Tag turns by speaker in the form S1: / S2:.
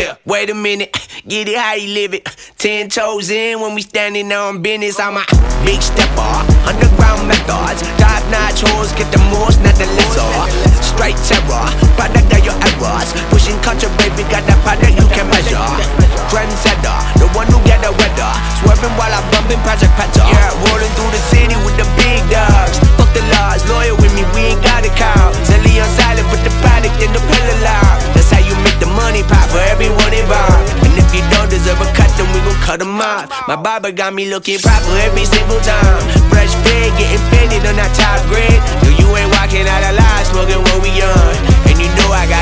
S1: Yeah, wait a minute, get it how you live it. 10 toes in when we standing on business. I'm a big stepper, underground methods. Top-notch hoes, get the most, not the lesser. Straight terror, product of your errors. Pushing culture, baby, got that product you can measure. Trendsetter, the one who get the weather. Swerving while I'm bumping Project Petter. Yeah, rolling through the city with the big dogs. Fuck the laws, loyal with me, we ain't got a cow. Zelly on silent, put the product in the pillar loud. That's how you make the money pop for everyone involved. And if you don't deserve a cut, then we gon' cut them off. My barber got me looking proper every single time. Fresh pig, getting faded on that top grade. No, you ain't walking out alive, smoking what we on. And you know I got